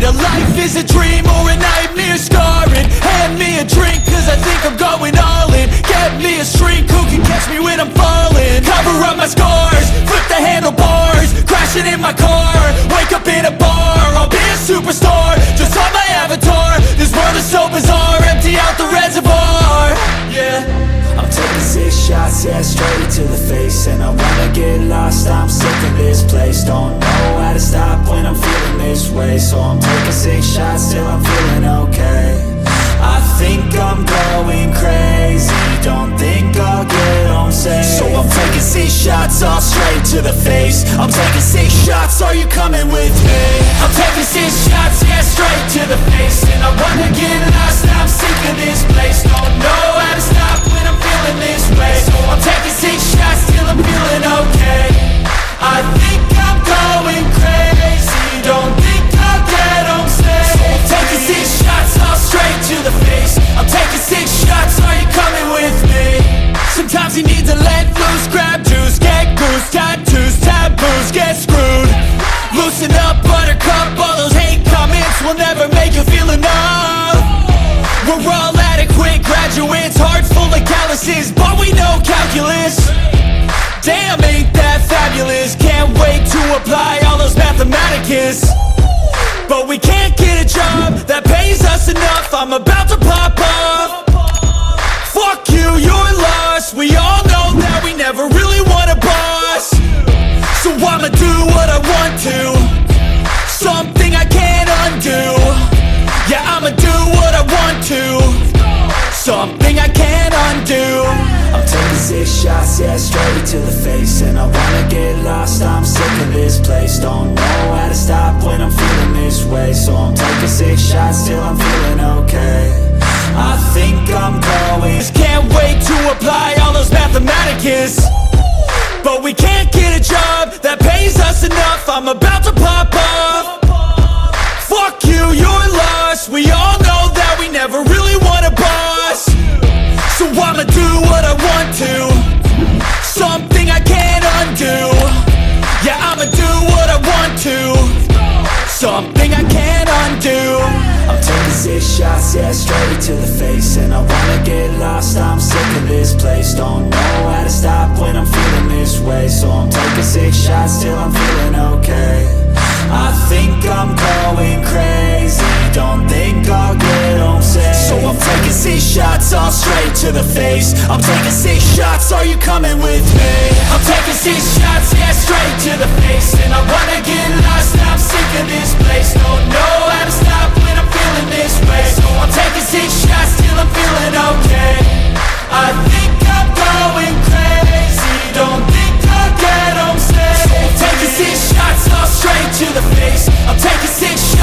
a life is a dream or a nightmare scarring. Hand me a drink cause I think I'm going all in. Get me a shrink who can catch me when I'm falling. Cover up my scars, flip the handlebars, crashing in my car, wake up in a bar. I'll be a superstar, just on my avatar. This world is so bizarre, empty out the reservoir. Yeah, I'm taking 6 shots, yeah, straight to the face. And I wanna get lost, I'm sick of this place. Don't know how to stop when I'm feeling this way. So I'm taking 6 shots till I'm feeling okay. I think I'm going crazy, don't think I'll get home safe. So I'm taking 6 shots, all straight to the face. I'm taking 6 shots, are you coming with me? I'm taking 6 shots, yeah, straight to the face. And I wanna get lost, I'm sick of this place. Don't know how to stop when I'm feeling this way. So I'm taking 6 shots till I'm feeling okay. I think I'm going crazy, don't think I'll get home safe. So I'm taking 6 shots, all straight to the face. I'm taking 6 shots, are you coming with me? Sometimes you need to let loose, grab juice, get goose, tattoos, taboos, get screwed. Loosen up, buttercup, all those hate comments will never make you feel enough. We're all adequate graduates, hearts full of calluses, but we know calculus. Damn, ain't that fabulous? Can't wait to apply all those mathematicus. But we can't get a job that pays us enough. I'm about to pop off. Fuck you, you're lost. We all know that we never really want a boss. So I'ma do what I want to, something I can't undo. Yeah, I'ma do what I want to, something I can't undo. I'm taking 6 shots, yeah, straight to the face. And I wanna get lost, I'm sick of this place. Don't know how to stop when I'm feeling this way. So I'm taking 6 shots till I'm feeling okay. I think I'm going. Can't wait to apply all those mathematicus. But we can't get a job that pays us enough. I'm about to pop off. Fuck you, you're lost. We all know that we never really want a boss. So I'ma do what I want to, something I can't undo. Yeah, I'ma do what I want to, something I can't undo. I'm taking 6 shots, yeah, straight to the face. And I wanna get lost, I'm sick of this place. Don't know how to stop when I'm feeling this way. So I'm taking 6 shots till I'm feeling okay. I think I'm going crazy, don't think I'll get home safe. So I'm taking 6 shots, all straight to the face. I'm taking 6 shots, are you coming with me? I'm taking 6 shots, yeah, straight to the face. And I wanna get lost, I'm sick of this place. Don't know how to stop when I'm feeling this way. So I'm taking 6 shots till I'm feeling okay. I think I'm going crazy, don't think I'll get home safe. So I'm taking 6 shots, all straight to the face. I'm taking 6 shots.